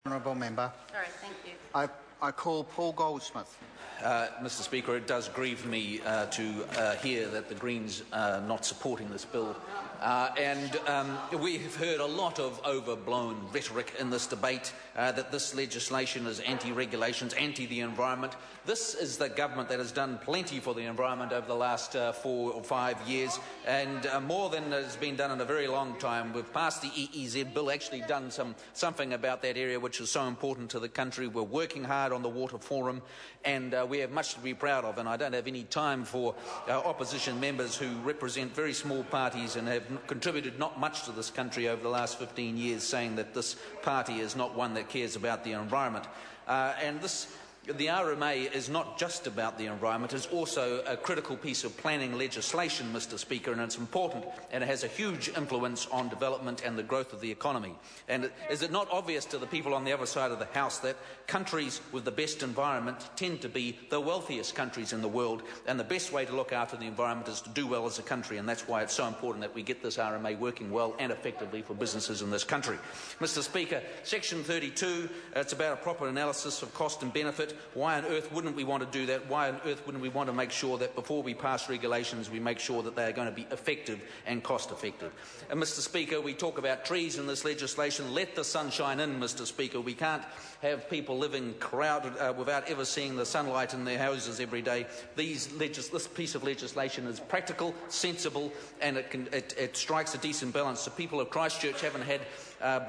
Honourable Member. All right, thank you. I call Paul Goldsmith. Mr Speaker, it does grieve me to hear that the Greens are not supporting this bill. We have heard a lot of overblown rhetoric in this debate that this legislation is anti-regulations, anti the environment. This is the government that has done plenty for the environment over the last 4 or 5 years, and more than has been done in a very long time. We've passed the EEZ bill, actually done something about that area which is so important to the country. We're working hard on the Water Forum, and we have much to be proud of, and I don't have any time for opposition members who represent very small parties and have contributed not much to this country over the last 15 years, saying that this party is not one that cares about the environment. The RMA is not just about the environment, it's also a critical piece of planning legislation, Mr Speaker, and it's important, and it has a huge influence on development and the growth of the economy. And is it not obvious to the people on the other side of the House that countries with the best environment tend to be the wealthiest countries in the world, and the best way to look after the environment is to do well as a country, and that's why it's so important that we get this RMA working well and effectively for businesses in this country. Mr Speaker, Section 32, it's about a proper analysis of cost and benefit. Why on earth wouldn't we want to do that? Why on earth wouldn't we want to make sure that before we pass regulations we make sure that they are going to be effective and cost effective? And Mr Speaker, we talk about trees in this legislation. Let the sunshine in, Mr Speaker. We can't have people living crowded without ever seeing the sunlight in their houses every day. This piece of legislation is practical, sensible, and it strikes a decent balance. The people of Christchurch haven't had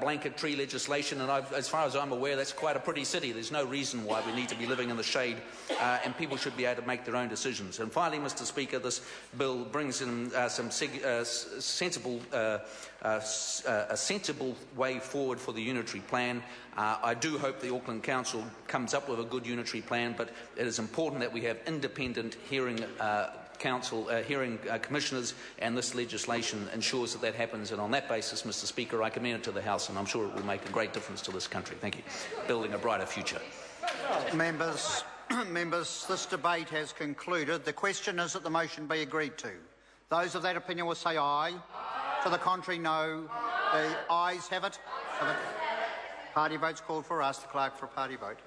blanket tree legislation, and as far as I'm aware, that's quite a pretty city. There's no reason why we need to be living in the shade, and people should be able to make their own decisions. And finally, Mr Speaker, this bill brings in some sensible way forward for the unitary plan. I do hope the Auckland Council comes up with a good unitary plan, but it is important that we have independent hearing commissioners, and this legislation ensures that happens. And on that basis, Mr Speaker, I commend it to the House, and I'm sure it will make a great difference to this country. Thank you. Building a brighter future. Members, this debate has concluded. The question is that the motion be agreed to. Those of that opinion will say aye. To the contrary, no. The ayes have it. Party votes called for. Ask the clerk for a party vote.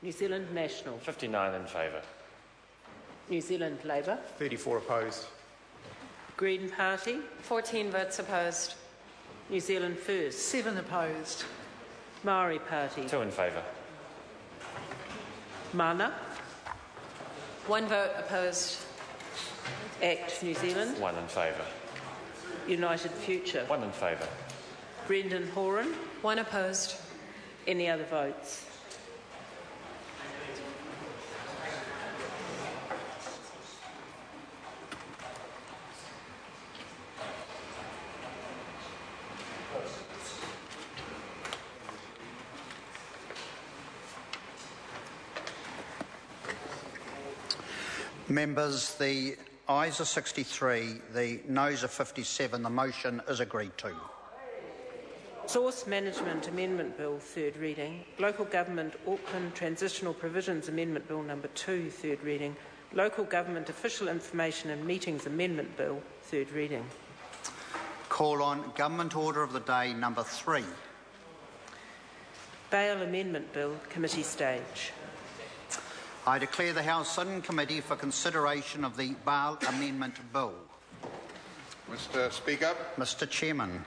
New Zealand National. 59 in favour. New Zealand Labour. 34 opposed. Green Party. 14 votes opposed. New Zealand First. 7 opposed. Maori Party. 2 in favour. Mana. 1 vote opposed. ACT New Zealand. 1 in favour. United Future. 1 in favour. Brendan Horan. 1 opposed. Any other votes? Members, the ayes are 63, the noes are 57. The motion is agreed to. Source Management Amendment Bill, third reading. Local Government Auckland Transitional Provisions Amendment Bill number 2, third reading. Local Government Official Information and Meetings Amendment Bill, third reading. Call on Government Order of the Day number 3. Bail Amendment Bill, committee stage. I declare the House in committee for consideration of the Bail Amendment Bill. Mr Speaker. Mr Chairman.